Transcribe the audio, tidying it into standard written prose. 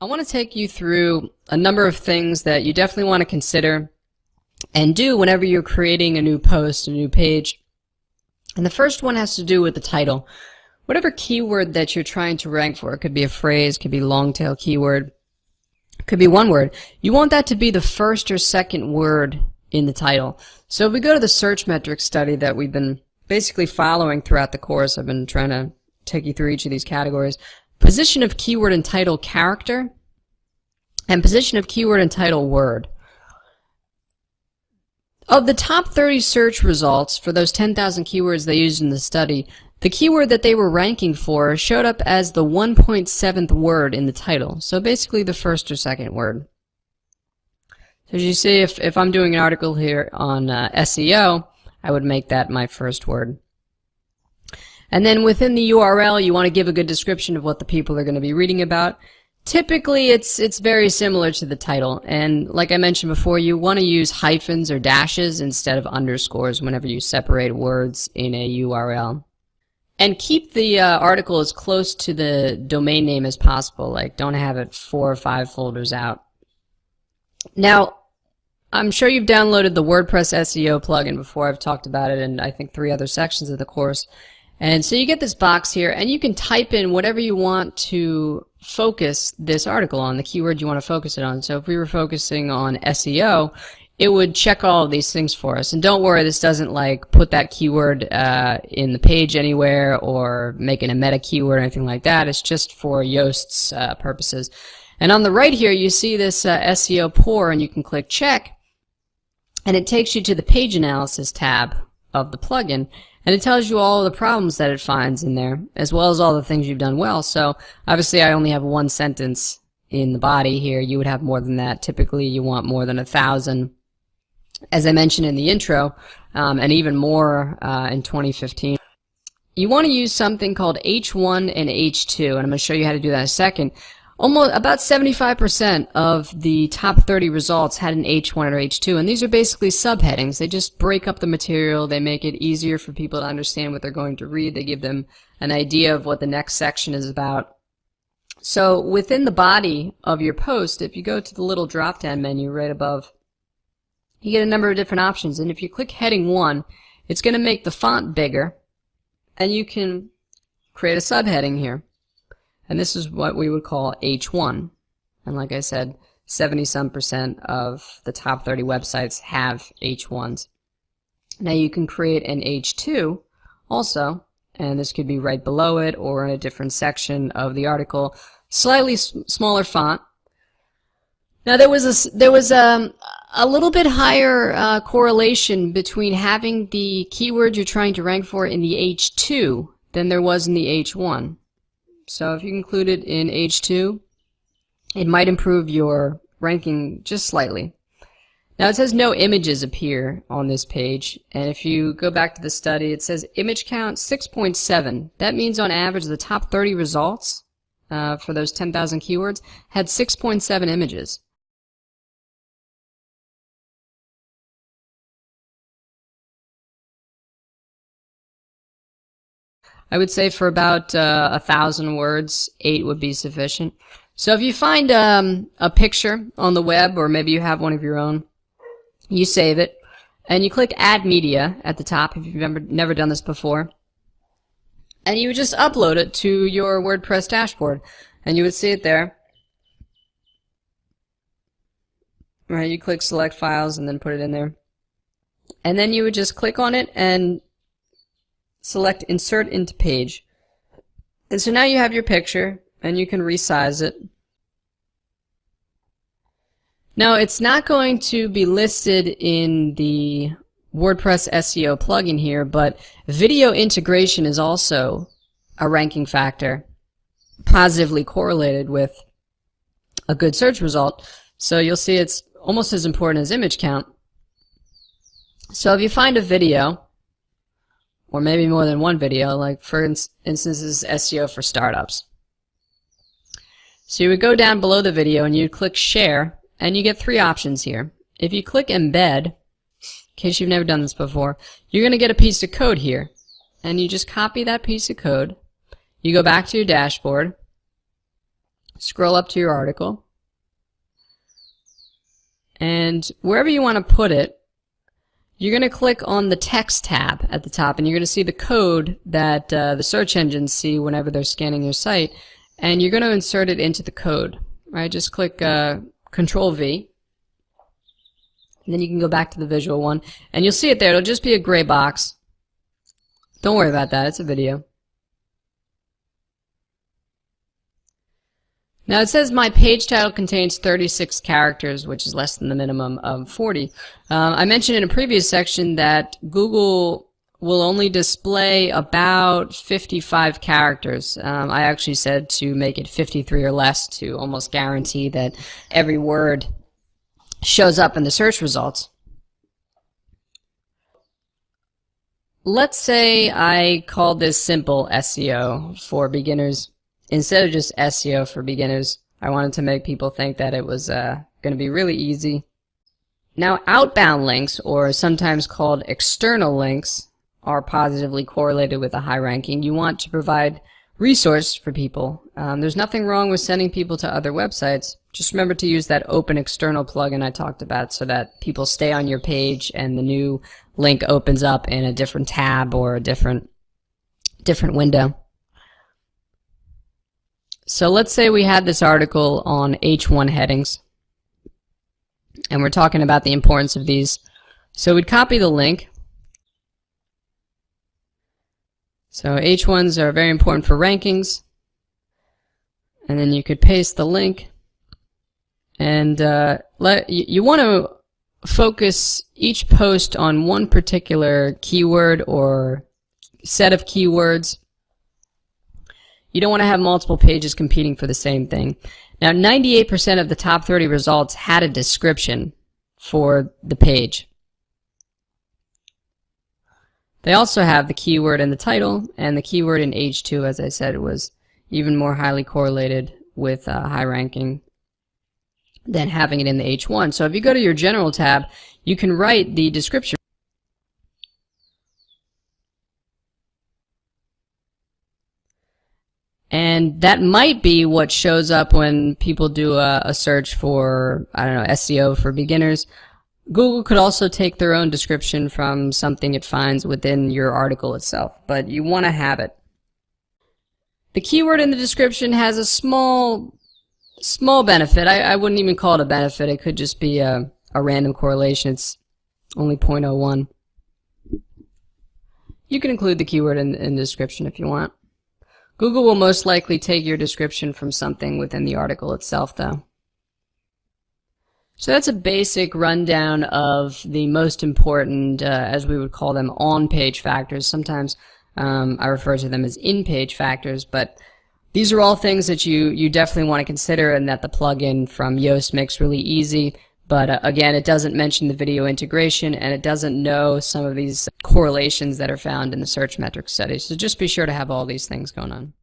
I want to take you through a number of things that you definitely want to consider and do whenever you're creating a new post, a new page. And the first one has to do with the title. Whatever keyword that you're trying to rank for, it could be a phrase, could be a long tail keyword, could be one word. You want that to be the first or second word in the title. So if we go to the search metrics study that we've been basically following throughout the course, I've been trying to take you through each of these categories. Position of keyword and title character, and position of keyword and title word. Of the top 30 search results for those 10,000 keywords they used in the study, the keyword that they were ranking for showed up as the 1.7th word in the title, so basically the first or second word. So as you see, if I'm doing an article here on SEO, I would make that my first word. And then within the URL, you want to give a good description of what the people are going to be reading about. Typically, it's very similar to the title, and like I mentioned before, you want to use hyphens or dashes instead of underscores whenever you separate words in a URL. And keep the article as close to the domain name as possible, like don't have it 4 or 5 folders out. Now, I'm sure you've downloaded the WordPress SEO plugin before. I've talked about it in I think 3 other sections of the course. And so you get this box here, and you can type in whatever you want to focus this article on, the keyword you want to focus it on. So if we were focusing on SEO, it would check all of these things for us. And don't worry, this doesn't like put that keyword in the page anywhere or make it a meta keyword or anything like that. It's just for Yoast's purposes. And on the right here, you see this SEO pour, and you can click check, and it takes you to the page analysis tab of the plugin. And it tells you all the problems that it finds in there, as well as all the things you've done well. So obviously I only have 1 sentence in the body here. You would have more than that. Typically you want more than 1,000. As I mentioned in the intro, and even more in 2015. You want to use something called H1 and H2, and I'm going to show you how to do that in a second. Almost about 75% of the top 30 results had an H1 or H2, and these are basically subheadings. They just break up the material. They make it easier for people to understand what they're going to read. They give them an idea of what the next section is about. So within the body of your post, if you go to the little drop-down menu right above, you get a number of different options, and if you click heading 1, it's going to make the font bigger, and you can create a subheading here. And this is what we would call H1. And like I said, 70-some% of the top 30 websites have H1s. Now you can create an H2 also, and this could be right below it or in a different section of the article. Slightly smaller font. Now there was a little bit higher correlation between having the keyword you're trying to rank for in the H2 than there was in the H1. So if you include it in H2, it might improve your ranking just slightly. Now it says no images appear on this page, and if you go back to the study, it says image count 6.7. That means on average the top 30 results for those 10,000 keywords had 6.7 images. I would say for about 1,000 words, 8 would be sufficient. So if you find a picture on the web, or maybe you have one of your own, you save it, and you click Add Media at the top if you've never done this before, and you would just upload it to your WordPress dashboard, and you would see it there. Right, you click Select Files and then put it in there, and then you would just click on it and select Insert into Page. And so now you have your picture, and you can resize it. Now it's not going to be listed in the WordPress SEO plugin here, but video integration is also a ranking factor, positively correlated with a good search result. So you'll see it's almost as important as image count. So if you find a video, or maybe more than one video, like for instance this is SEO for startups. So you would go down below the video and you'd click Share, and you get 3 options here. If you click Embed, in case you've never done this before, you're going to get a piece of code here, and you just copy that piece of code. You go back to your dashboard, scroll up to your article, and wherever you want to put it, you're going to click on the text tab at the top, and you're going to see the code that the search engines see whenever they're scanning your site, and you're going to insert it into the code. Right? Just click Control V, and then you can go back to the visual one, and you'll see it there. It'll just be a gray box. Don't worry about that. It's a video. Now it says my page title contains 36 characters, which is less than the minimum of 40. I mentioned in a previous section that Google will only display about 55 characters. I actually said to make it 53 or less to almost guarantee that every word shows up in the search results. Let's say I called this simple SEO for beginners. Instead of just SEO for beginners, I wanted to make people think that it was going to be really easy. Now, outbound links, or sometimes called external links, are positively correlated with a high ranking. You want to provide resource for people. There's nothing wrong with sending people to other websites. Just remember to use that open external plugin I talked about so that people stay on your page and the new link opens up in a different tab or a different window. So let's say we had this article on H1 headings, and we're talking about the importance of these. So we'd copy the link. So H1s are very important for rankings, and then you could paste the link, and you want to focus each post on one particular keyword or set of keywords. You don't want to have multiple pages competing for the same thing. Now, 98% of the top 30 results had a description for the page. They also have the keyword in the title, and the keyword in H2, as I said, was even more highly correlated with high ranking than having it in the H1. So if you go to your general tab, you can write the description. And that might be what shows up when people do a search for, I don't know, SEO for beginners. Google could also take their own description from something it finds within your article itself, but you want to have it. The keyword in the description has a small benefit. I wouldn't even call it a benefit. It could just be a random correlation. It's only 0.01. You can include the keyword in the description if you want. Google will most likely take your description from something within the article itself, though. So that's a basic rundown of the most important, as we would call them, on-page factors. Sometimes I refer to them as in-page factors, but these are all things that you definitely want to consider and that the plugin from Yoast makes really easy. But again, it doesn't mention the video integration, and it doesn't know some of these correlations that are found in the search metrics study. So just be sure to have all these things going on.